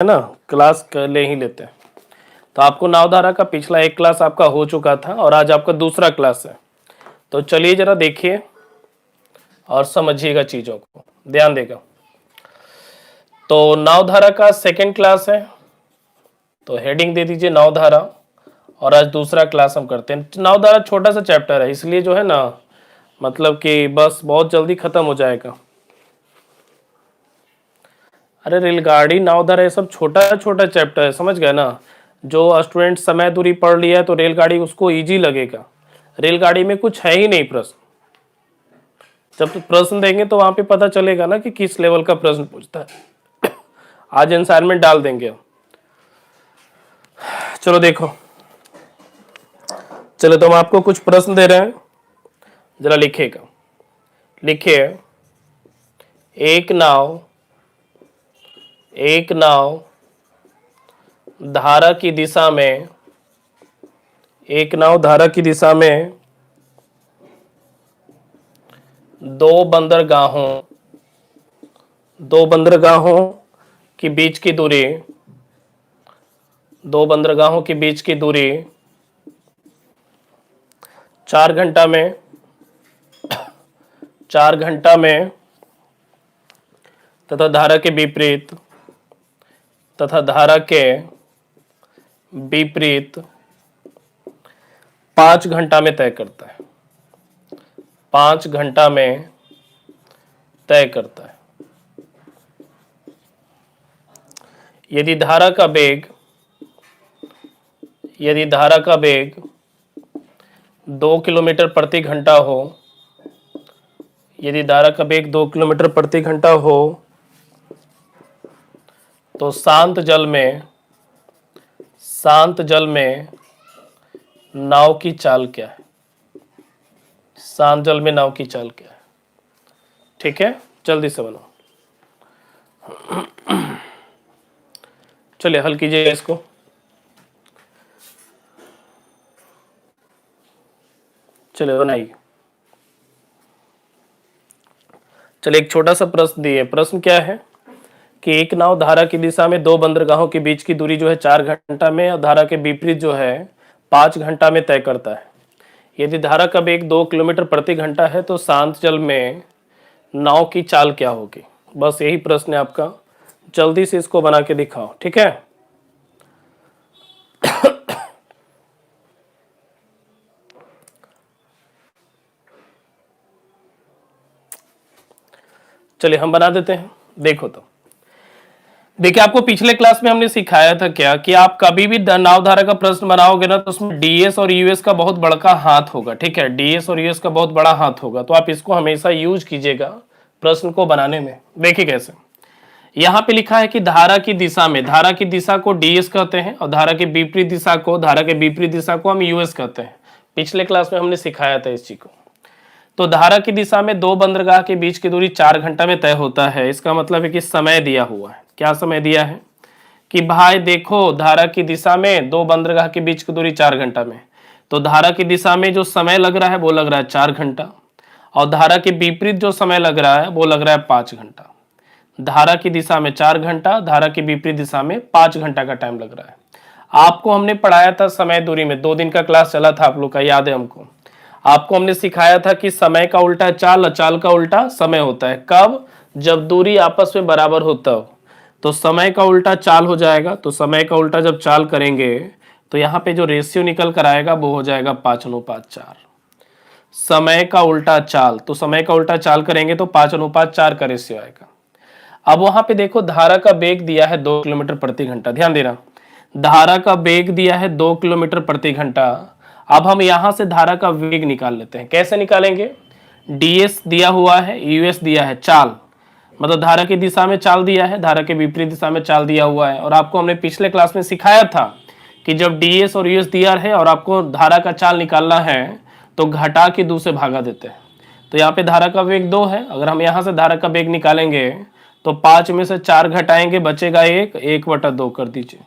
है ना, क्लास कर ले ही लेते हैं। तो आपको नावधारा का पिछला एक क्लास आपका हो चुका था और आज आपका दूसरा क्लास है। तो चलिए जरा देखिए और समझिएगा चीजों को, ध्यान देगा। तो नावधारा का सेकंड क्लास है, तो हेडिंग दे दीजिए नावधारा। और आज दूसरा क्लास हम करते हैं। नावधारा छोटा सा चैप्टर है, इसलिए जो है ना, मतलब कि बस बहुत जल्दी खत्म हो जाएगा। अरे रेलगाड़ी नावधारा ये सब छोटा छोटा चैप्टर है, समझ गए ना। जो स्टूडेंट समय दूरी पढ़ लिया है तो रेलगाड़ी उसको इजी लगेगा। रेलगाड़ी में कुछ है ही नहीं प्रश्न। जब प्रश्न देंगे तो वहां पे पता चलेगा ना कि किस लेवल का प्रश्न पूछता है। आज असाइनमेंट डाल देंगे। चलो देखो, चलो तो हम आपको कुछ प्रश्न दे रहे हैं, जरा लिखिएगा। लिखिए, एक नाव धारा की दिशा में, एक नाव धारा की दिशा में दो बंदरगाहों की बीच की दूरी, दो बंदरगाहों की बीच की दूरी 4 घंटा में, 4 घंटा में तथा धारा के विपरीत, तथा धारा के विपरीत 5 घंटा में तय करता है। 5 घंटा में तय करता है। यदि धारा का वेग 2 किलोमीटर प्रति घंटा हो, यदि धारा का वेग 2 किलोमीटर प्रति घंटा हो, तो शांत जल में नाव की चाल क्या है? शांत जल में नाव की चाल क्या है? ठीक है, जल्दी से बनाओ। चलिए हल कीजिए इसको। चलिए बनाइए। चलिए एक छोटा सा प्रश्न दिए। प्रश्न क्या है कि एक नाव धारा की दिशा में दो बंदरगाहों के बीच की दूरी जो है 4 घंटा में और धारा के विपरीत जो है 5 घंटा में तय करता है। यदि धारा का वेग 2 किलोमीटर प्रति घंटा है तो शांत जल में नाव की चाल क्या होगी? बस यही प्रश्न है आपका। जल्दी से इसको बना के दिखाओ, ठीक है। चलिए हम बना देते हैं। देखो तो देखिए, आपको पिछले क्लास में हमने सिखाया था क्या कि आप कभी भी नावधारा का प्रश्न बनाओगे ना तो उसमें डीएस और यूएस का बहुत बड़ा हाथ होगा, ठीक है। डीएस और यूएस का बहुत बड़ा हाथ होगा, तो आप इसको हमेशा यूज कीजिएगा प्रश्न को बनाने में। देखिए कैसे, यहाँ पे लिखा है कि धारा की दिशा में, धारा की दिशा को डीएस कहते हैं और धारा के विपरीत दिशा को हम यूएस कहते हैं। पिछले क्लास में हमने सिखाया था इस चीज को। तो धारा की दिशा में दो बंदरगाह के बीच की दूरी 4 घंटा में तय होता है। इसका मतलब है कि समय दिया हुआ है। क्या समय दिया है कि भाई देखो, धारा की दिशा में दो बंदरगाह के बीच की दूरी 4 घंटा में, तो धारा की दिशा में जो समय लग रहा है वो लग रहा है 4 घंटा, और धारा के विपरीत जो समय लग रहा है वो लग रहा है 5 घंटा। धारा की दिशा में 4 घंटा, धारा की विपरीत दिशा में 5 घंटा का टाइम लग रहा है। आपको हमने पढ़ाया था समय दूरी में, 2 दिन का क्लास चला था आप लोग का, याद है हमको। आपको हमने सिखाया था कि समय का उल्टा चाल और चाल का उल्टा समय होता है। कब? जब दूरी आपस में बराबर होता हो तो समय का उल्टा चाल हो जाएगा। तो समय का उल्टा जब चाल करेंगे तो यहाँ पे जो रेशियो निकल कर आएगा वो हो जाएगा 5:4। समय का उल्टा चाल, तो समय का उल्टा चाल करेंगे तो 5:4 का रेशियो आएगा। अब वहां पे देखो, धारा का वेग दिया है 2 किलोमीटर प्रति घंटा। ध्यान देना, धारा का वेग दिया है 2 किलोमीटर प्रति घंटा। अब हम यहां से धारा का वेग निकाल लेते हैं। कैसे निकालेंगे? डीएस दिया हुआ है, यूएस दिया है, चाल मतलब धारा की दिशा में चाल दिया है, धारा के विपरीत दिशा में चाल दिया हुआ है। और आपको हमने पिछले क्लास में सिखाया था कि जब डीएस और यूएस दिया है और आपको धारा का चाल निकालना है तो घटा के 2 से भागा देते हैं। तो यहाँ पे धारा का वेग 2 है। अगर हम यहाँ से धारा का वेग निकालेंगे तो 5 में से 4 घटाएंगे, बचेगा 1, 1/2 कर दीजिए।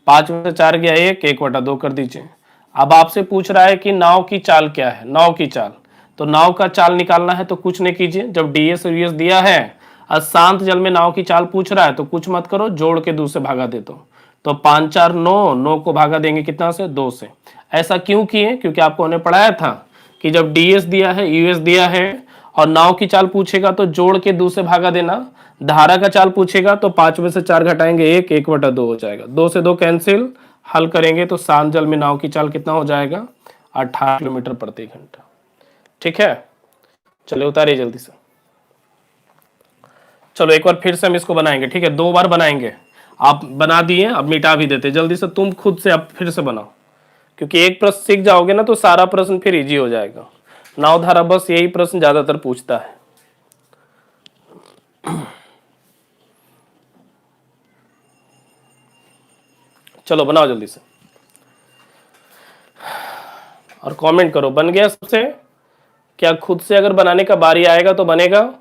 5 में से 4 गया 1, 1/2 कर दीजिए। अब आपसे पूछ रहा है कि नाव की चाल क्या है, नाव की चाल। तो नाव का चाल निकालना है तो कुछ नहीं कीजिए, जब डीएस और यूएस दिया है और शांत जल में नाव की चाल पूछ रहा है तो कुछ मत करो, जोड़ के 2 से भागा दे दो। तो 5 4 9, 9 को भागा देंगे कितना से, 2 से। ऐसा क्यों किए, क्योंकि आपको हमने पढ़ाया था कि जब डीएस दिया है, यूएस दिया है और नाव की चाल पूछेगा तो जोड़ के 2 से भागा देना। धारा का चाल पूछेगा तो 5 में से 4 घटाएंगे 1, 1/2 हो जाएगा, 2 से 2 कैंसिल, हल करेंगे तो शांत जल में नाव की चाल कितना हो जाएगा, 18 किलोमीटर प्रति घंटा। ठीक है, चलिए उतारिए जल्दी से। चलो एक बार फिर से हम इसको बनाएंगे, ठीक है, 2 बार बनाएंगे। आप बना दिए, अब मिटा भी देते जल्दी से, तुम खुद से अब फिर से बनाओ, क्योंकि एक प्रश्न सीख जाओगे ना तो सारा प्रश्न फिर इजी हो जाएगा। नावधारा बस यही प्रश्न ज्यादातर पूछता है। चलो बनाओ जल्दी से और कमेंट करो बन गया सबसे। क्या खुद से अगर बनाने का बारी आएगा तो बनेगा?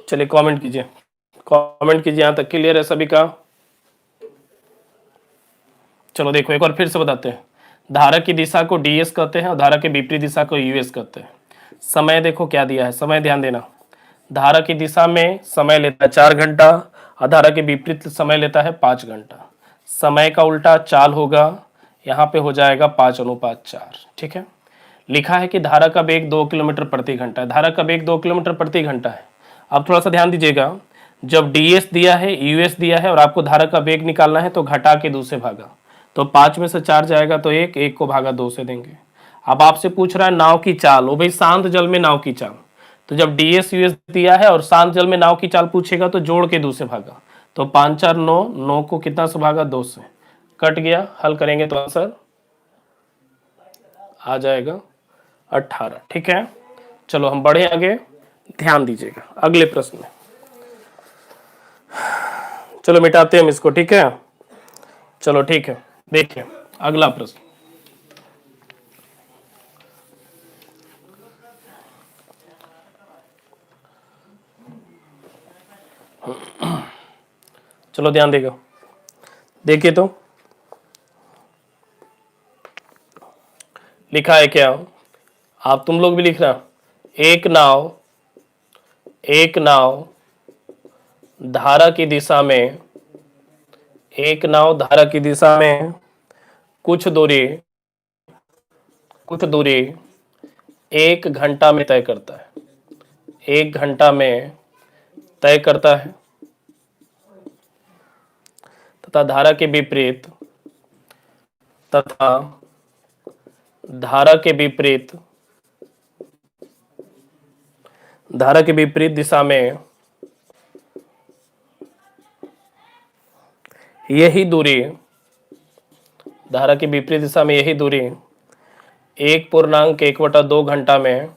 चलिए कमेंट कीजिए, कमेंट कीजिए, यहां तक क्लियर है सभी का? चलो देखो एक बार फिर से बताते हैं। धारा की दिशा को डीएस कहते हैं और धारा के विपरीत दिशा को यूएस कहते हैं। समय देखो क्या दिया है, समय ध्यान देना। धारा की दिशा में समय लेता है 4 घंटा और धारा के विपरीत समय लेता है 5 घंटा। समय का उल्टा चाल होगा, यहाँ पे हो जाएगा 5:4। ठीक है, लिखा है कि धारा का वेग 2 किलोमीटर प्रति घंटा है। धारा का वेग 2 किलोमीटर प्रति घंटा है। अब थोड़ा सा ध्यान दीजिएगा, जब डीएस दिया है, यूएस दिया है और आपको धारा का वेग निकालना है तो घटा के 2 से भागा, तो 5 में से 4 जाएगा तो 1, 1 को भागा 2 से देंगे। अब आपसे पूछ रहा है नाव की चाल, वो भाई शांत जल में नाव की चाल, तो जब डीएस यूएस दिया है और शांत जल में नाव की चाल पूछेगा तो जोड़ के 2 से भागा, तो 5 4 9, 9 को कितना से भागा, 2 से, कट गया, हल करेंगे तो आंसर आ जाएगा 18। ठीक है, चलो हम बढ़े आगे, ध्यान दीजिएगा अगले प्रश्न में। चलो मिटाते हैं हम इसको, ठीक है। चलो ठीक है, देखिए अगला प्रश्न। चलो ध्यान देगा, देखिए तो लिखा है क्या, आप तुम लोग भी लिखना। एक नाव धारा की दिशा में, एक नाव धारा की दिशा में कुछ दूरी 1 घंटा में तय करता है, 1 घंटा में तय करता है, तथा धारा के विपरीत दिशा में यही दूरी, धारा की विपरीत दिशा में यही दूरी 1.1/2 घंटा में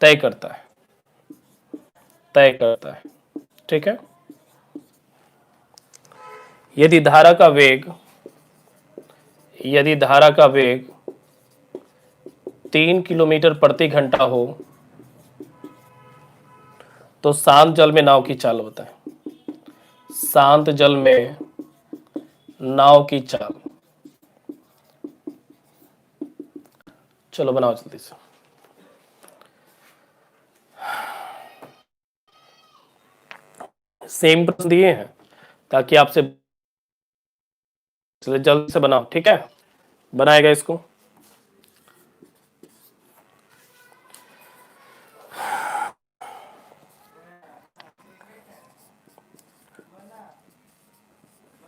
तय करता है। ठीक है, यदि धारा का वेग 3 किलोमीटर प्रति घंटा हो तो शांत जल में नाव की चाल होता है। शांत जल में नाव की चाल, चलो बनाओ जल्दी से। सेम प्रश्न दिए हैं ताकि आपसे, चलो जल्दी से बनाओ, ठीक है, बनाएगा इसको।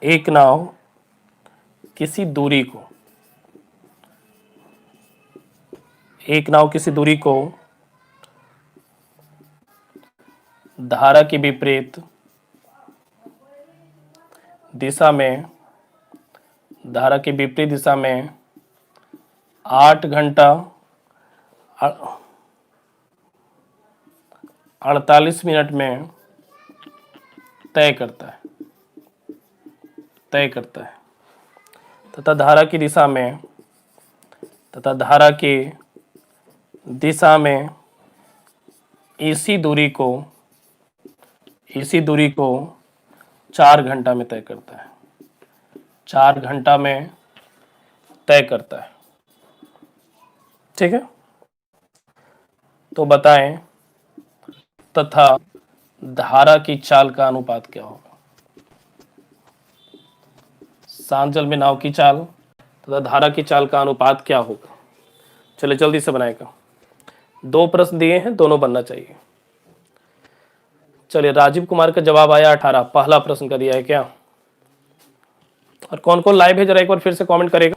एक नाव किसी दूरी को धारा की विपरीत दिशा में 8 घंटा 48 मिनट में तय करता है तथा धारा की दिशा में तथा धारा की दिशा में इसी दूरी को 4 घंटा में तय करता है, 4 घंटा में तय करता है। ठीक है, तो बताएं तथा धारा की चाल का अनुपात क्या होगा। शांत जल में नाव की चाल तथा धारा की चाल का अनुपात क्या होगा। चलिए जल्दी से बनाएगा। 2 प्रश्न दिए हैं, दोनों बनना चाहिए। चलिए राजीव कुमार का जवाब आया 18, पहला प्रश्न का दिया है क्या। और कौन कौन लाइव है जरा एक बार फिर से कमेंट करेगा।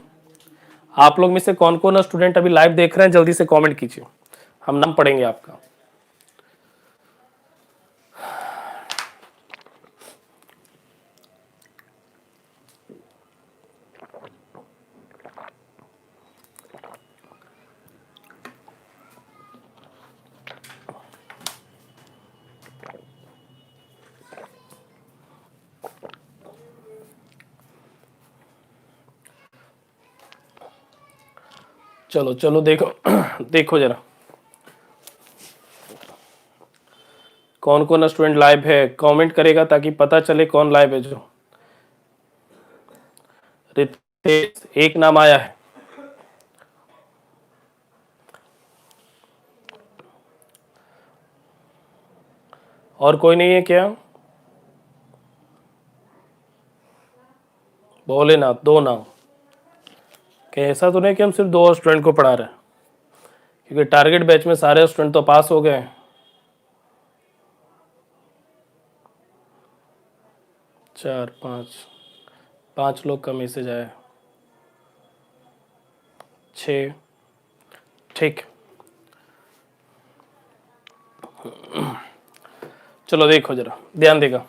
आप लोग में से कौन कौन स्टूडेंट अभी लाइव देख रहे हैं जल्दी से कमेंट कीजिए, हम नाम पढ़ेंगे आपका। चलो चलो देखो देखो जरा कौन कौन स्टूडेंट लाइव है, कमेंट करेगा ताकि पता चले कौन लाइव है। जो रितेश एक नाम आया है, और कोई नहीं है क्या। बोले ना 2 नाम, कहीं ऐसा तो नहीं कि हम सिर्फ 2 स्टूडेंट को पढ़ा रहे हैं, क्योंकि टारगेट बैच में सारे स्टूडेंट तो पास हो गए हैं। 4 5 लोग का मैसेज आया, 6। ठीक, चलो देखो जरा ध्यान देगा।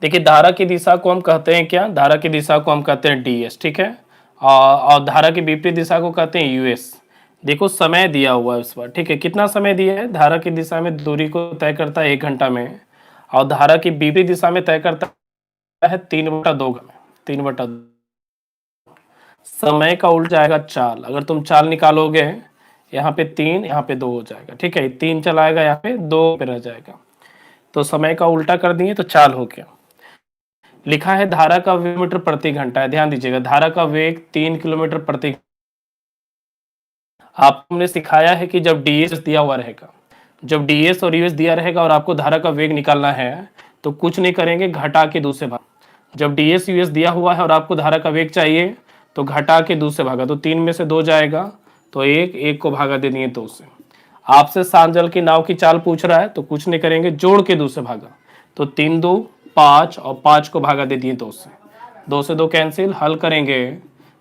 देखिए धारा की दिशा को हम कहते हैं क्या, धारा की दिशा को हम कहते हैं ds, ठीक है। और धारा की विपरीत दिशा को कहते हैं यूएस। देखो समय दिया हुआ है इस बार, ठीक है। कितना समय दिया है, धारा की दिशा में दूरी को तय करता है 1 घंटा में, और धारा की विपरीत दिशा में तय करता है 3/2 में, 3/2। समय का उल्ट जाएगा चाल। अगर तुम चाल निकालोगे यहाँ पे 3, यहाँ पे 2 हो जाएगा, ठीक है। 3 चलाएगा, यहाँ पे 2 पे रह जाएगा, तो समय का उल्टा कर दिए तो चाल हो गया। लिखा है धारा का वेग मीटर प्रति घंटा है, ध्यान दीजिएगा। धारा का वेग 3 किलोमीटर प्रति। आपने सिखाया है कि जब ds दिया हुआ रहेगा, जब ds और us दिया रहेगा और आपको धारा का वेग निकालना है तो कुछ नहीं करेंगे, घटा के 2 से भाग। जब ds us दिया हुआ है और आपको धारा का वेग चाहिए तो घटा के 2 से भागा, तो 3 में से 2 जाएगा, तो 1 को भागा दे दिए 2 से। आपसे शांत जल की नाव की चाल पूछ रहा है तो कुछ नहीं करेंगे, जोड़ के 2 से भागा, तो 3 2 5 और 5 को भागा दे दिए 2 से। 2 से 2 कैंसिल, हल करेंगे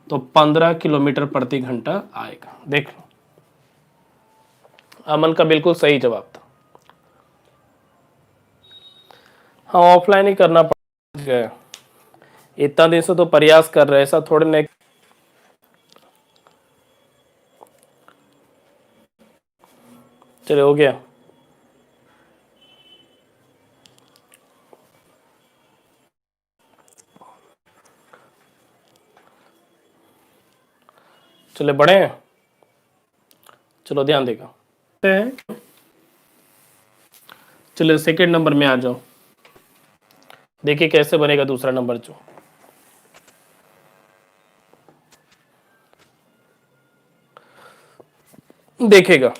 तो 15 किलोमीटर प्रति घंटा आएगा। देख लो, अमन का बिल्कुल सही जवाब था। हाँ ऑफलाइन ही करना पड़ेगा, इतना दिन से तो प्रयास कर रहे, ऐसा थोड़े नहीं। चले हो गया। चले बड़े हैं, चलो ध्यान देगा। चलो सेकंड नंबर में आ जाओ, देखिए कैसे बनेगा दूसरा नंबर। जो देखेगा,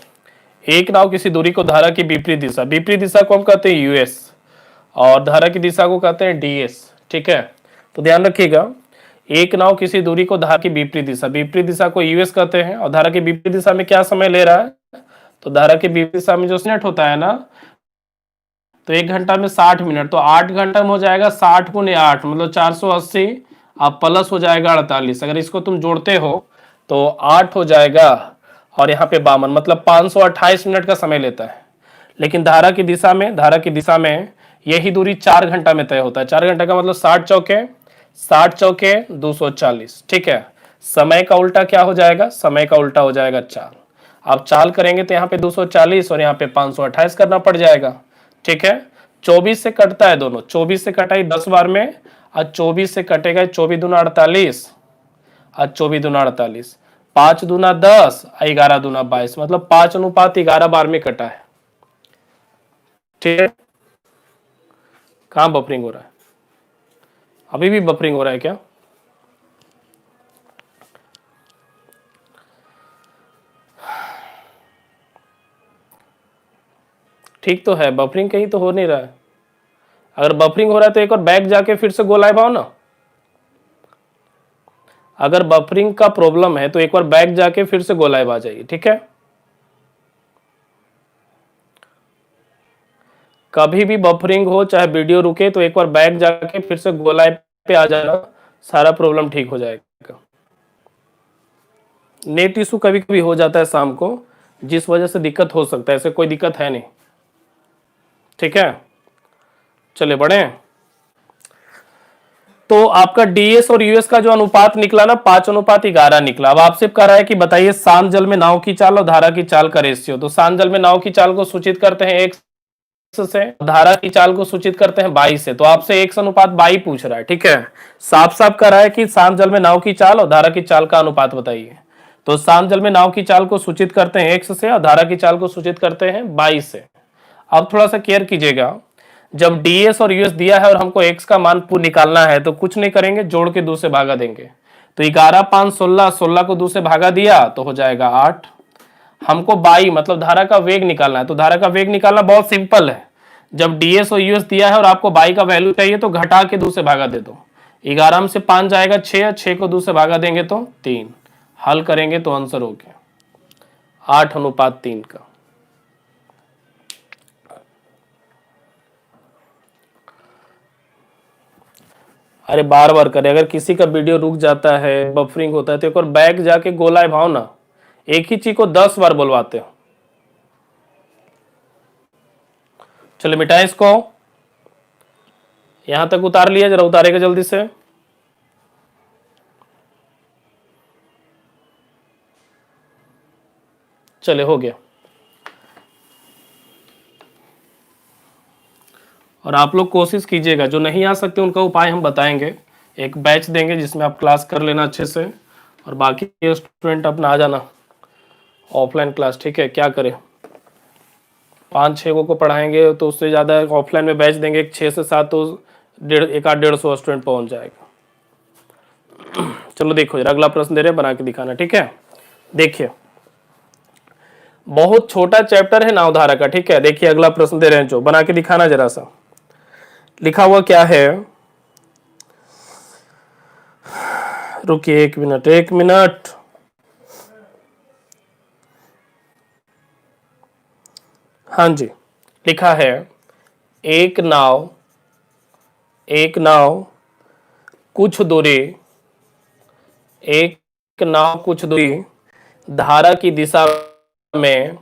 एक नाव किसी दूरी को धारा की विपरीत दिशा को हम कहते हैं यूएस, और धारा की दिशा को कहते हैं डीएस, ठीक है। तो ध्यान रखिएगा, एक नाव किसी दूरी को धारा की विपरीत दिशा को यूएस कहते हैं, और धारा की विपरीत दिशा में क्या समय ले रहा है, तो धारा की विपरीत दिशा में जो मिनट होता है ना, तो 1 घंटा में 60 मिनट, तो 8 घंटा में हो जाएगा 60 गुने 8 मतलब 480, अब प्लस हो जाएगा 48। अगर इसको तुम जोड़ते हो तो 8 हो जाएगा, और यहाँ पे 52 मतलब 528 मिनट का समय लेता है। लेकिन धारा की दिशा में यही दूरी 4 घंटा में तय होता है। 4 घंटा का मतलब 60 चौके 240, ठीक है। समय का उल्टा क्या हो जाएगा, समय का उल्टा हो जाएगा चाल। आप चाल करेंगे तो यहाँ पे 240 और यहाँ पे 528 करना पड़ जाएगा, ठीक है। 24 से कटता है दोनों, 24 से कटाई 10 बार में, और 24 से कटेगा 24 दूना 48, और 24 दूना 48, 5 दूना 10, 11 दूना 22, मतलब 5:11 बार में कटा है। ठीक है, कहां बफरिंग हो रहा है? अभी भी बफरिंग हो रहा है क्या? ठीक तो है, बफरिंग कहीं तो हो नहीं रहा है। अगर बफरिंग हो रहा है तो एक और बैक जाके फिर से गो लाइव आओ ना। अगर बफरिंग का प्रॉब्लम है तो एक बार बैक जाके फिर से गो लाइव आ जाइए। ठीक है, कभी भी बफरिंग हो चाहे वीडियो रुके तो एक बार बैक जाके फिर से गो लाइव पे आ जाना, सारा प्रॉब्लम ठीक हो जाएगा। नेट इशू कभी कभी हो जाता है शाम को, जिस वजह से दिक्कत हो सकता है, ऐसे कोई दिक्कत है नहीं। ठीक है, चले बढ़े। तो आपका डीएस और यूएस का जो अनुपात निकला ना 5:11 निकला। अब आपसे कह रहा है कि बताइए शांत जल में नाव की चाल और धारा की चाल का रेशियो। तो शांत जल में नाव की चाल को सूचित करते हैं x से, धारा की चाल को सूचित करते हैं 22 से। तो आपसे x अनुपात 22 पूछ रहा है। ठीक है, साफ साफ कह रहा है कि शांत जल में नाव की चाल और धारा की चाल का अनुपात बताइए। तो शांत जल में नाव की चाल को सूचित करते हैं x से और धारा की चाल को सूचित करते हैं 22 से। अब थोड़ा सा केयर कीजिएगा, जब डीएस और यूएस दिया है और हमको एक्स का मान निकालना है तो कुछ नहीं करेंगे, जोड़ के 2 से भागा देंगे। तो 11 5 16, 16 को 2 से भागा दिया तो हो जाएगा 8। हमको 22 मतलब धारा का वेग निकालना है। तो धारा का वेग निकालना बहुत सिंपल है, जब डीएस और यूएस दिया है और आपको 22 का वैल्यू चाहिए तो घटा के 2 से भागा दे दो। 11 में से 5 जाएगा 6, 6 को 2 से भागा देंगे तो 3। हल करेंगे तो आंसर हो गया 8:3 का। अरे बार बार करें, अगर किसी का वीडियो रुक जाता है, बफरिंग होता है तो एक बार बैक जाके गो लाइव आओ ना। एक ही चीज को 10 बार बोलवाते हो। चलो मिटाएं इसको, यहां तक उतार लिया, जरा उतारेगा जल्दी से। चले हो गया। और आप लोग कोशिश कीजिएगा, जो नहीं आ सकते उनका उपाय हम बताएंगे, एक बैच देंगे जिसमें आप क्लास कर लेना अच्छे से, और बाकी स्टूडेंट अपना आ जाना ऑफलाइन क्लास। ठीक है, क्या करें 5-6 को पढ़ाएंगे तो उससे ज़्यादा ऑफलाइन में बैच देंगे 6 से 7 तो 150 स्टूडेंट पहुंच जाएगा। चलो देखो जरा अगला प्रश्न दे रहे हैं, बना के दिखाना। ठीक है, देखिए बहुत छोटा चैप्टर है नावधारा का। ठीक है, देखिए अगला प्रश्न दे रहे हैं जो, बना के दिखाना जरा सा। लिखा हुआ क्या है, रुकिए 1 मिनट 1 मिनट। हाँ जी, लिखा है एक नाव कुछ दूरी, एक नाव कुछ दूरी धारा की दिशा में,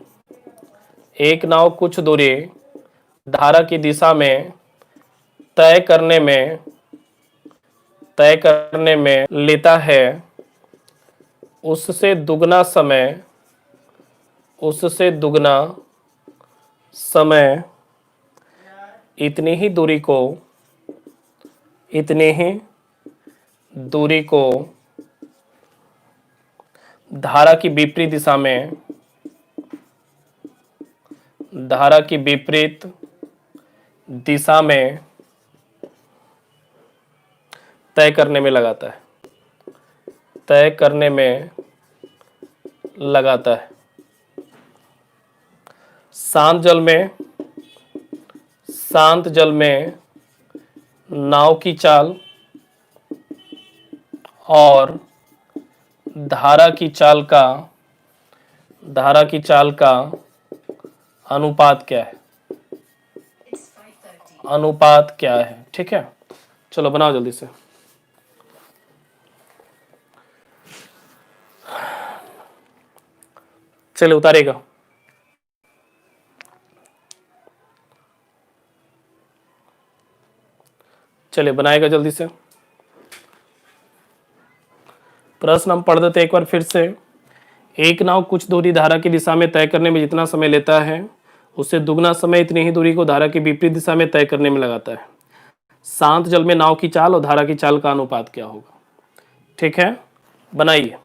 एक नाव कुछ दूरी धारा की दिशा में तय करने में लेता है, उससे दुगना समय इतनी ही दूरी को धारा की विपरीत दिशा में तय करने में लगाता है। शांत जल में नाव की चाल और धारा की चाल का अनुपात क्या है। ठीक है, चलो बनाओ जल्दी से। चलो उतारेगा। चलिए बनाएगा जल्दी से। प्रश्न हम पढ़ देते एक बार फिर से। एक नाव कुछ दूरी धारा की दिशा में तय करने में जितना समय लेता है, उससे दुगना समय इतनी ही दूरी को धारा की विपरीत दिशा में तय करने में लगाता है। शांत जल में नाव की चाल और धारा की चाल का अनुपात क्या होगा। ठीक है, बनाइए।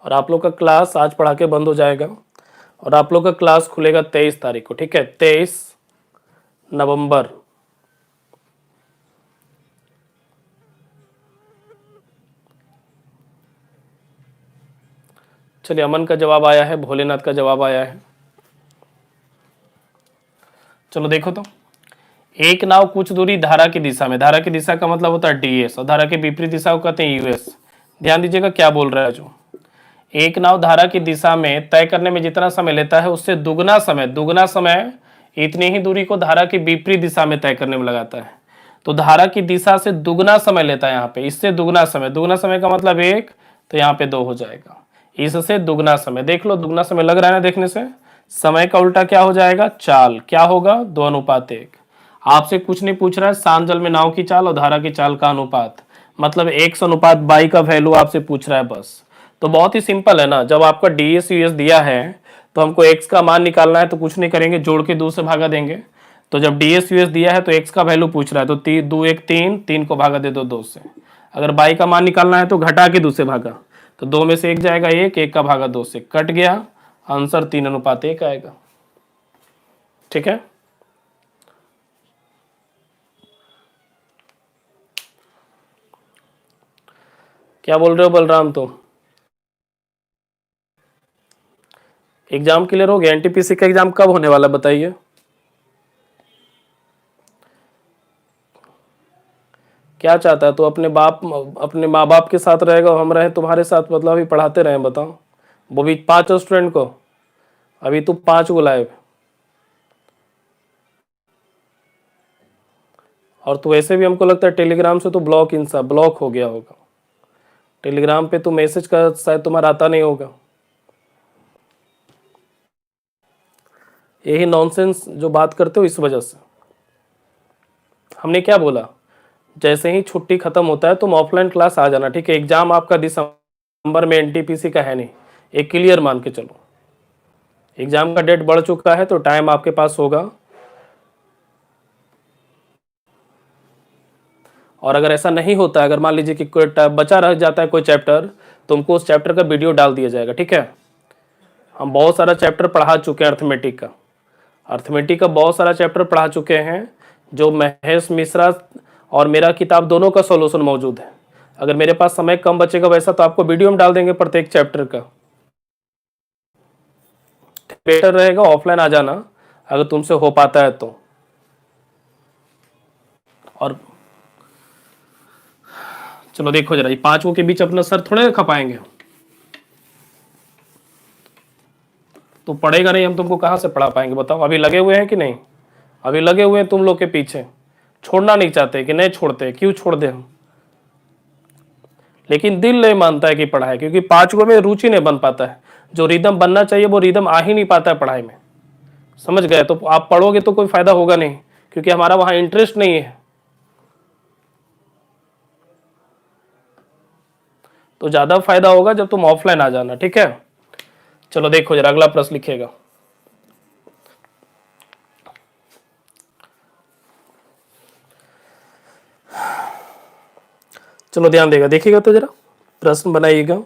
और आप लोग का क्लास आज पढ़ा के बंद हो जाएगा और आप लोग का क्लास खुलेगा 23 तारीख को, ठीक है, 23 नवंबर। चलिए, अमन का जवाब आया है, भोलेनाथ का जवाब आया है। चलो देखो तो, एक नाव कुछ दूरी धारा की दिशा में, धारा की दिशा का मतलब होता है डीएस, और धारा के विपरीत दिशा को कहते हैं यूएस। ध्यान दीजिएगा क्या बोल रहा है जो, एक नाव धारा की दिशा में तय करने में जितना समय लेता है उससे दुगना समय इतनी ही दूरी को धारा की विपरीत दिशा में तय करने में लगाता है। तो धारा की दिशा से दुगना समय लेता है यहाँ पे, इससे दुगना समय का मतलब 1, तो यहाँ पे 2 हो जाएगा। इससे दुगना समय, देख लो दुगना समय लग रहा है ना देखने से। समय का उल्टा क्या हो जाएगा, चाल, क्या होगा 2:1। आपसे कुछ नहीं पूछ रहा है, शांत जल में नाव की चाल और धारा की चाल का अनुपात, मतलब 100:22 का वैल्यू आपसे पूछ रहा है बस। तो बहुत ही सिंपल है ना, जब आपका डीएस यूएस दिया है तो हमको एक्स का मान निकालना है, तो कुछ नहीं करेंगे, जोड़ के 2 से भागा देंगे। तो जब डीएस यूएस दिया है तो एक्स का वैल्यू पूछ रहा है, तो 2 1 3, 3 को भागा दे दो 2 से। अगर बाई का मान निकालना है तो घटा के 2 से भागा, तो 2 में से 1 जाएगा 1, 1 का भागा 2 से कट गया, आंसर 3:1 आएगा। ठीक है, क्या बोल रहे हो बलराम? तो एग्जाम क्लियर हो गया? एनटीपीसी का एग्जाम कब होने वाला बताइए? क्या चाहता है तो अपने माँ बाप के साथ रहेगा, हम रहे तुम्हारे साथ, मतलब अभी पढ़ाते रहे, बताओ। वो भी 5 स्टूडेंट को, अभी तो 5 को लाए। और तो वैसे भी हमको लगता है टेलीग्राम से तो ब्लॉक हो गया होगा। टेलीग्राम पे तो मैसेज का शायद तुम्हारा आता नहीं होगा। यही नॉनसेंस जो बात करते हो इस वजह से। हमने क्या बोला, जैसे ही छुट्टी खत्म होता है तुम ऑफलाइन क्लास आ जाना, ठीक है। एग्जाम आपका दिसंबर में एनटीपीसी का है नहीं, एक क्लियर मान के चलो। एग्जाम का डेट बढ़ चुका है तो टाइम आपके पास होगा। और अगर ऐसा नहीं होता है, अगर मान लीजिए कि कोई बचा रह जाता है कोई चैप्टर, तुमको उस चैप्टर का वीडियो डाल दिया जाएगा, ठीक है। हम बहुत सारा चैप्टर पढ़ा चुके हैं अर्थमेटिक का बहुत सारा चैप्टर पढ़ा चुके हैं, जो महेश मिश्रा और मेरा किताब दोनों का सॉल्यूशन मौजूद है। अगर मेरे पास समय कम बचेगा वैसा तो आपको वीडियो में डाल देंगे प्रत्येक चैप्टर का। बेटर रहेगा ऑफलाइन आ जाना अगर तुमसे हो पाता है तो। और चलो देखो जरा, ये 5 के बीच अपना सर थोड़े खपाएंगे, तो पढ़ेगा नहीं, हम तुमको कहाँ से पढ़ा पाएंगे बताओ। अभी लगे हुए हैं कि नहीं? अभी लगे हुए हैं तुम लोग के पीछे, छोड़ना नहीं चाहते कि नहीं छोड़ते, क्यों छोड़ दे हम? लेकिन दिल नहीं मानता है कि पढ़ाए, क्योंकि 5 में रुचि नहीं बन पाता है। जो रिदम बनना चाहिए वो रिदम आ ही नहीं पाता है पढ़ाई में, समझ गए? तो आप पढ़ोगे तो कोई फायदा होगा नहीं, क्योंकि हमारा वहां इंटरेस्ट नहीं है। तो ज्यादा फायदा होगा जब तुम ऑफलाइन आ जाना, ठीक है। चलो देखो जरा, अगला प्रश्न लिखेगा। चलो ध्यान देगा, देखिएगा तो जरा, प्रश्न बनाइएगा।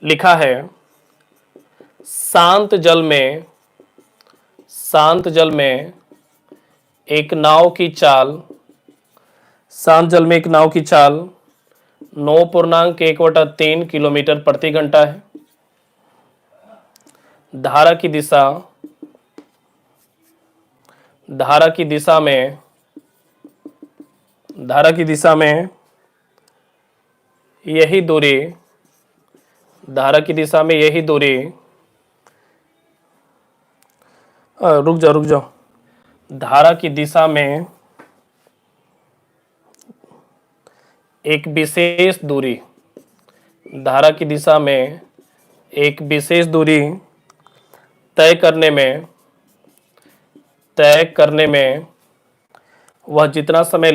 लिखा है, शांत जल में एक नाव की चाल, शांत जल में एक नाव की चाल 9.1/3 किलोमीटर प्रति घंटा है। धारा की दिशा में यही दूरी, रुक जाओ। धारा की दिशा में एक विशेष दूरी, तय करने में वह जितना समय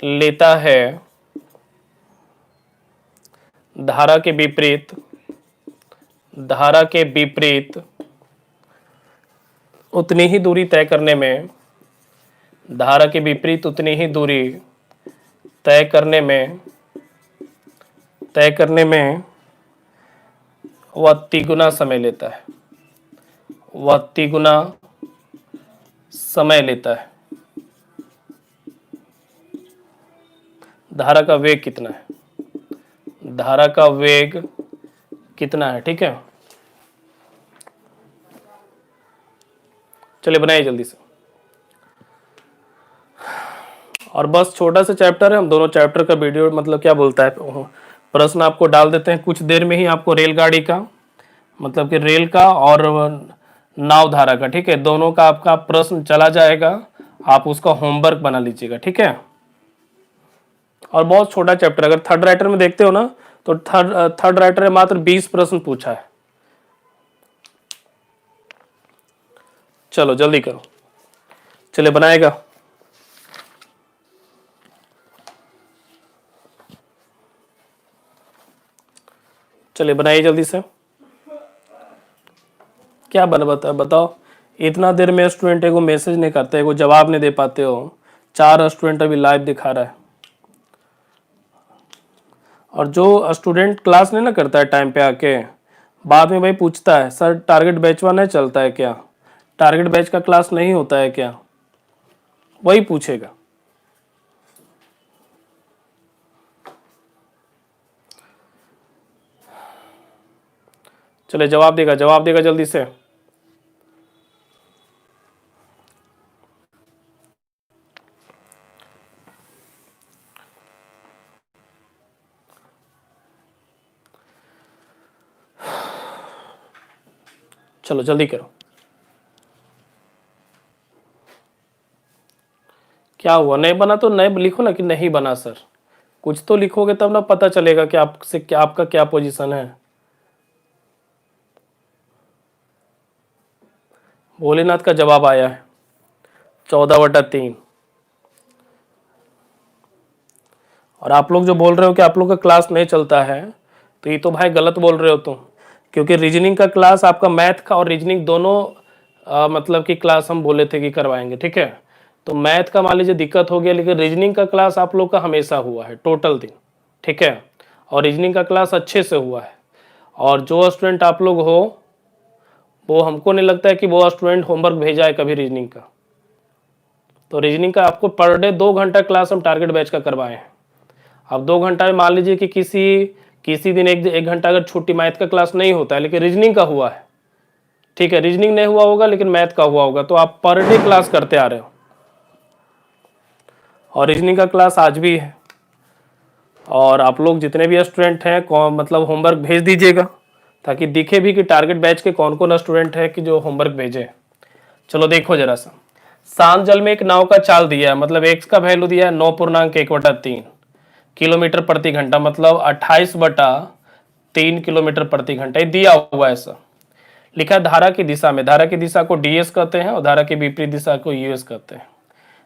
लेता है, धारा के विपरीत उतनी ही दूरी तय करने में धारा के विपरीत उतनी ही दूरी तय करने में वह तिगुना समय लेता है, वह तिगुना समय लेता है। धारा का वेग कितना है, धारा का वेग कितना है, ठीक है। चलिए बनाइए जल्दी से। और बस छोटा सा चैप्टर है, हम दोनों चैप्टर का वीडियो मतलब क्या बोलता है प्रश्न आपको डाल देते हैं। कुछ देर में ही आपको रेलगाड़ी का मतलब कि रेल का और नाव धारा का, ठीक है, दोनों का आपका प्रश्न चला जाएगा। आप उसका होमवर्क बना लीजिएगा, ठीक है। और बहुत छोटा चैप्टर, अगर थर्ड राइटर में देखते हो ना तो थर्ड राइटर में मात्र 20 प्रश्न पूछा है। चलो जल्दी करो, चलिए बनाएगा। चलिए बनाइए जल्दी से। क्या बना बताओ। इतना देर में स्टूडेंट को मैसेज नहीं करते, एगो जवाब नहीं दे पाते हो। 4 स्टूडेंट अभी लाइव दिखा रहा है। और जो स्टूडेंट क्लास नहीं ना करता है टाइम पे आके, बाद में भाई पूछता है सर टारगेट बैच नहीं चलता है क्या, टारगेट बैच का क्लास नहीं होता है क्या, वही पूछेगा। चले जवाब देगा जल्दी से। चलो जल्दी करो। क्या हुआ, नहीं बना तो नहीं लिखो ना कि नहीं बना सर, कुछ तो लिखोगे तब ना पता चलेगा कि आपसे क्या, आपका क्या पोजीशन है। भोलेनाथ का जवाब आया है 14/3। और आप लोग जो बोल रहे हो कि आप लोग का क्लास नहीं चलता है, तो ये तो भाई गलत बोल रहे हो तुम। क्योंकि रीजनिंग का क्लास आपका मैथ का और रीजनिंग दोनों मतलब कि क्लास हम बोले थे कि करवाएंगे, ठीक है। तो मैथ का मान लीजिए दिक्कत हो गया, लेकिन रीजनिंग का क्लास आप लोग का हमेशा हुआ है टोटल दिन, ठीक है। और रीजनिंग का क्लास अच्छे से हुआ है। और जो स्टूडेंट आप लोग हो वो हमको नहीं लगता है कि वो स्टूडेंट होमवर्क भेजा है कभी रीजनिंग का। तो रीजनिंग का आपको पर डे 2 घंटा क्लास हम टारगेट बैच का करवाए हैं। अब 2 घंटा में मान लीजिए कि किसी दिन एक घंटा अगर छुट्टी मैथ का क्लास नहीं होता है लेकिन रीजनिंग का हुआ है, ठीक है, रीजनिंग नहीं हुआ होगा लेकिन मैथ का हुआ होगा, तो आप पर डे क्लास करते आ रहे हो। और रीजनिंग का क्लास आज भी है। और आप लोग जितने भी स्टूडेंट हैं मतलब होमवर्क भेज दीजिएगा, ताकि दिखे भी कि टारगेट बैच के कौन कौन स्टूडेंट है कि जो होमवर्क भेजे। चलो देखो जरा सा, शांत जल में एक नाव का चाल दिया है, मतलब एक्स का वैल्यू दिया है 9.1/3 किलोमीटर प्रति घंटा, मतलब 28/3 किलोमीटर प्रति घंटा, ये दिया हुआ है ऐसा। लिखा है धारा की दिशा में, धारा की दिशा को डीएस कहते हैं और धारा की विपरीत दिशा को यूएस कहते हैं।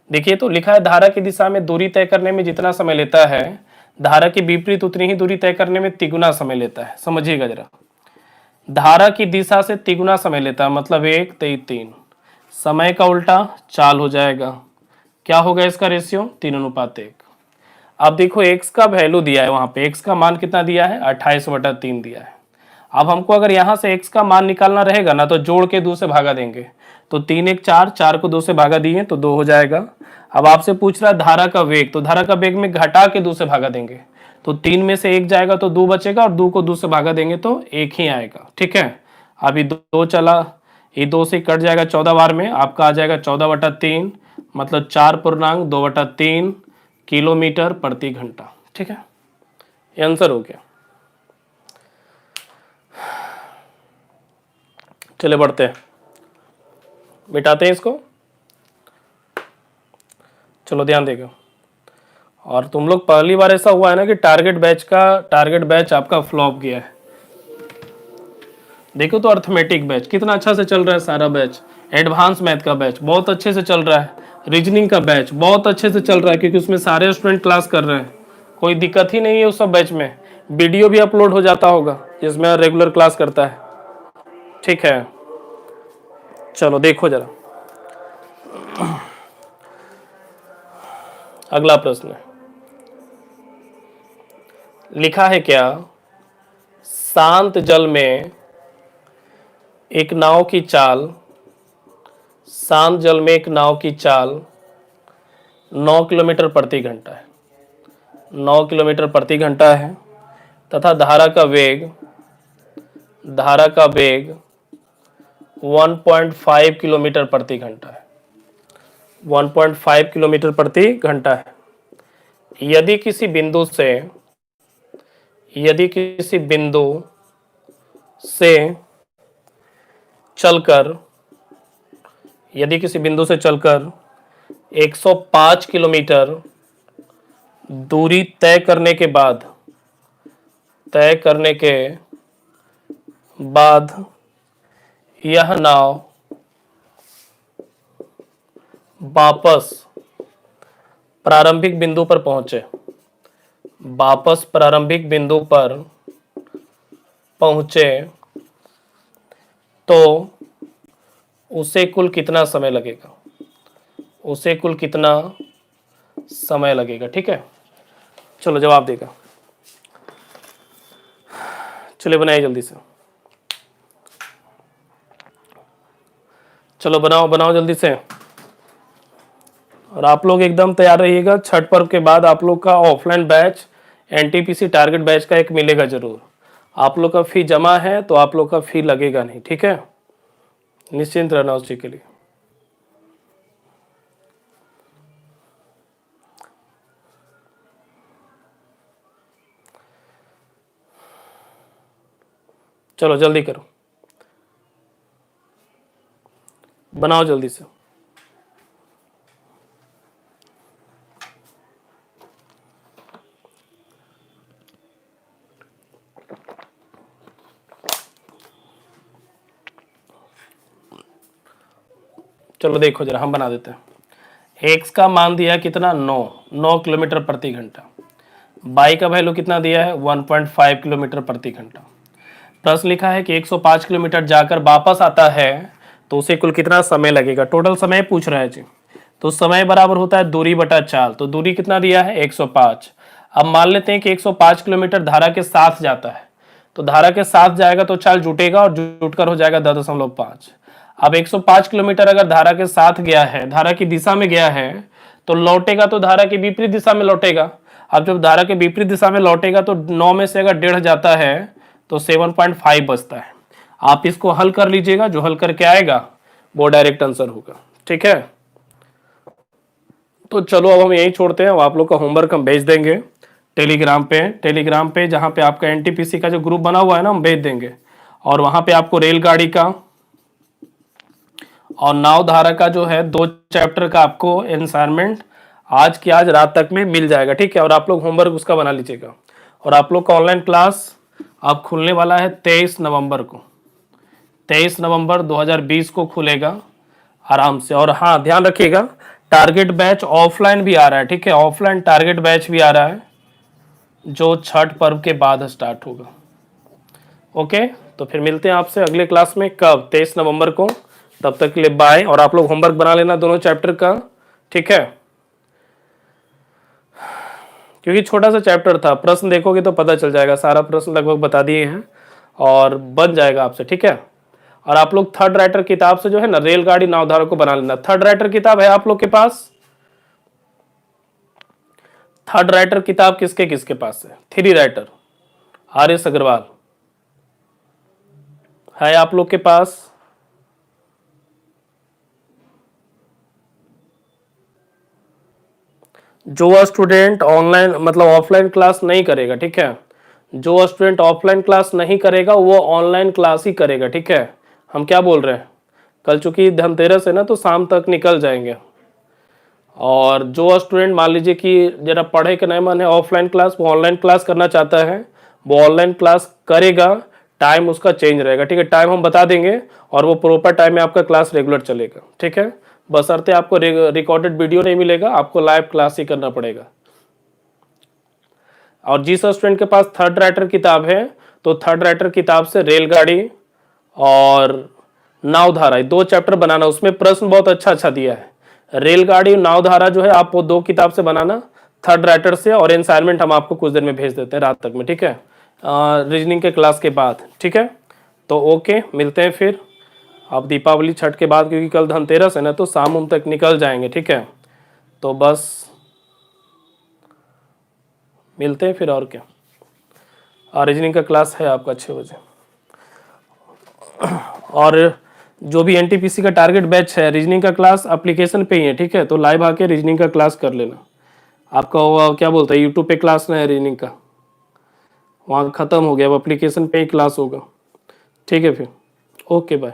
देखिए तो लिखा है धारा की दिशा में दूरी तय करने में जितना समय लेता है, धारा की विपरीत उतनी ही दूरी तय करने में तिगुना समय लेता है। समझिएगा जरा, धारा की दिशा से तिगुना समय लेता है, मतलब 1 3 3, समय का उल्टा चाल हो जाएगा। क्या होगा इसका रेशियो 3:1। अब देखो x का वैल्यू दिया है, वहां पे x का मान कितना दिया है 28/3 दिया है। अब हमको अगर यहाँ से x का मान निकालना रहेगा ना तो जोड़ के 2 से भागा देंगे, तो 3 1 4, 4 को 2 से भागा दिए तो 2 हो जाएगा। अब आपसे पूछ रहा है धारा का वेग, तो धारा का वेग में घटा के 2 से भागा देंगे, तो 3 में से 1 जाएगा तो 2 बचेगा, और 2 को 2 से भागा देंगे तो 1 ही आएगा, ठीक है। अभी 2 चला, ये 2 से कट जाएगा 14 बार में, आपका आ जाएगा 14/3, मतलब 4.2/3 किलोमीटर प्रति घंटा, ठीक है। ये आंसर हो गया। चले बढ़ते हैं, मिटाते हैं इसको। चलो ध्यान देगा। और तुम लोग पहली बार ऐसा हुआ है ना कि टारगेट बैच आपका फ्लॉप गया है। देखो तो अर्थमेटिक बैच कितना अच्छा से चल रहा है, सारा बैच, एडवांस मैथ का बैच बहुत अच्छे से चल रहा है, रीजनिंग का बैच बहुत अच्छे से चल रहा है, क्योंकि उसमें सारे स्टूडेंट क्लास कर रहे हैं, कोई दिक्कत ही नहीं है उस सब बैच में। वीडियो भी अपलोड हो जाता होगा जिसमें रेगुलर क्लास करता है, ठीक है। चलो देखो जरा, अगला प्रश्न है, लिखा है क्या, शांत जल में एक नाव की चाल, शांत जल में एक नाव की चाल 9 किलोमीटर प्रति घंटा है, 9 किलोमीटर प्रति घंटा है, तथा धारा का वेग 1.5 किलोमीटर प्रति घंटा है, 1.5 किलोमीटर प्रति घंटा है। यदि किसी बिंदु से चलकर 105 किलोमीटर दूरी तय करने के बाद यह नाव वापस प्रारंभिक बिंदु पर पहुंचे तो उसे कुल कितना समय लगेगा, ठीक है। चलो जवाब देगा, चलिए बनाइए जल्दी से, चलो बनाओ जल्दी से। और आप लोग एकदम तैयार रहिएगा, छठ पर्व के बाद आप लोग का offline batch NTPC target batch का एक मिलेगा जरूर। आप लोग का फी जमा है तो आप लोग का फी लगेगा नहीं, ठीक है, निश्चिंत रहना उस चीज के लिए। चलो जल्दी करो, बनाओ जल्दी से। चलो देखो जरा, हम बना देते हैं। एक्स का मान दिया है कितना, 9 किलोमीटर प्रति घंटा। बाई का वैल्यू कितना दिया है, 1.5 किलोमीटर प्रति घंटा। प्रश्न लिखा है कि 105 किलोमीटर जाकर वापस आता है तो उसे कुल कितना समय लगेगा। टोटल समय पूछ रहा है जी, तो समय बराबर होता है दूरी बटा चाल। तो दूरी कितना दिया है, 105। अब मान लेते हैं कि 105 किलोमीटर धारा के साथ जाता है, तो धारा के साथ जाएगा तो चाल जुटेगा और जुटकर हो जाएगा 10.5। अब 105 किलोमीटर अगर धारा के साथ गया है, धारा की दिशा में गया है, तो लौटेगा तो धारा की विपरीत दिशा में लौटेगा। अब जब धारा के विपरीत दिशा में लौटेगा तो 9 में से अगर 1.5 जाता है तो 7.5 बचता है। आप इसको हल कर लीजिएगा, जो हल करके आएगा वो डायरेक्ट आंसर होगा, ठीक है। तो चलो अब हम यही छोड़ते हैं, आप लोग का होमवर्क हम भेज देंगे टेलीग्राम पे जहाँ पे आपका एनटीपीसी का जो ग्रुप बना हुआ है ना, हम भेज देंगे। और वहाँ पे आपको रेलगाड़ी का और नाव धारा का जो है 2 चैप्टर का आपको असाइनमेंट आज की आज रात तक में मिल जाएगा, ठीक है। और आप लोग होमवर्क उसका बना लीजिएगा। और आप लोग का ऑनलाइन क्लास अब खुलने वाला है 23 नवंबर को, 23 नवंबर 2020 को खुलेगा आराम से। और हाँ ध्यान रखिएगा, टारगेट बैच ऑफलाइन भी आ रहा है, ठीक है, ऑफलाइन टारगेट बैच भी आ रहा है जो छठ पर्व के बाद स्टार्ट होगा। ओके, तो फिर मिलते हैं आपसे अगले क्लास में, कब, 23 नवंबर को। तब तक के लिए बाय। और आप लोग होमवर्क बना लेना दोनों चैप्टर का, ठीक है, क्योंकि छोटा सा चैप्टर था। प्रश्न देखोगे तो पता चल जाएगा, सारा प्रश्न लगभग बता दिए हैं और बन जाएगा आपसे, ठीक है। और आप लोग थर्ड राइटर किताब से जो है ना रेलगाड़ी नावधारा को बना लेना। थर्ड राइटर किताब है आप लोग के पास? थर्ड राइटर किताब किसके किसके पास है? Three writer RS. अग्रवाल है आप लोग के पास? जो स्टूडेंट ऑनलाइन मतलब ऑफलाइन क्लास नहीं करेगा, ठीक है, जो स्टूडेंट ऑफलाइन क्लास नहीं करेगा वो ऑनलाइन क्लास ही करेगा, ठीक है। हम क्या बोल रहे हैं, कल चूंकि धनतेरस है ना तो शाम तक निकल जाएंगे। और जो स्टूडेंट मान लीजिए कि जरा पढ़े के नहीं मन है ऑफलाइन क्लास, वो ऑनलाइन क्लास करना चाहता है, वो ऑनलाइन क्लास करेगा, टाइम उसका चेंज रहेगा, ठीक है। टाइम हम बता देंगे और वो प्रॉपर टाइम में आपका क्लास रेगुलर चलेगा, ठीक है। बशर्ते आपको रिकॉर्डेड वीडियो नहीं मिलेगा, आपको लाइव क्लास ही करना पड़ेगा। और जिस स्टूडेंट के पास थर्ड राइटर किताब है तो थर्ड राइटर किताब से रेलगाड़ी और नावधारा 2 चैप्टर बनाना। उसमें प्रश्न बहुत अच्छा अच्छा दिया है, रेलगाड़ी नावधारा जो है आप वो 2 किताब से बनाना, थर्ड राइटर से, और असाइनमेंट हम आपको कुछ देर में भेज देते हैं रात तक में, ठीक है, रीजनिंग के क्लास के बाद, ठीक है। तो ओके, मिलते हैं फिर आप दीपावली छठ के बाद, क्योंकि कल धनतेरस है ना, तो शाम उम तक निकल जाएंगे, ठीक है। तो बस मिलते हैं फिर, और क्या। रीजनिंग का क्लास है आपका 6 बजे। और जो भी एनटीपीसी का टारगेट बैच है, रीजनिंग का क्लास एप्लीकेशन पे ही है, ठीक है। तो लाइव आके रीजनिंग का क्लास कर लेना। आपका वो क्या बोलता है, यूट्यूब पे क्लास ना है रीजनिंग का, वहाँ ख़त्म हो गया, अब एप्लीकेशन पे ही क्लास होगा, ठीक है। फिर ओके, बाय।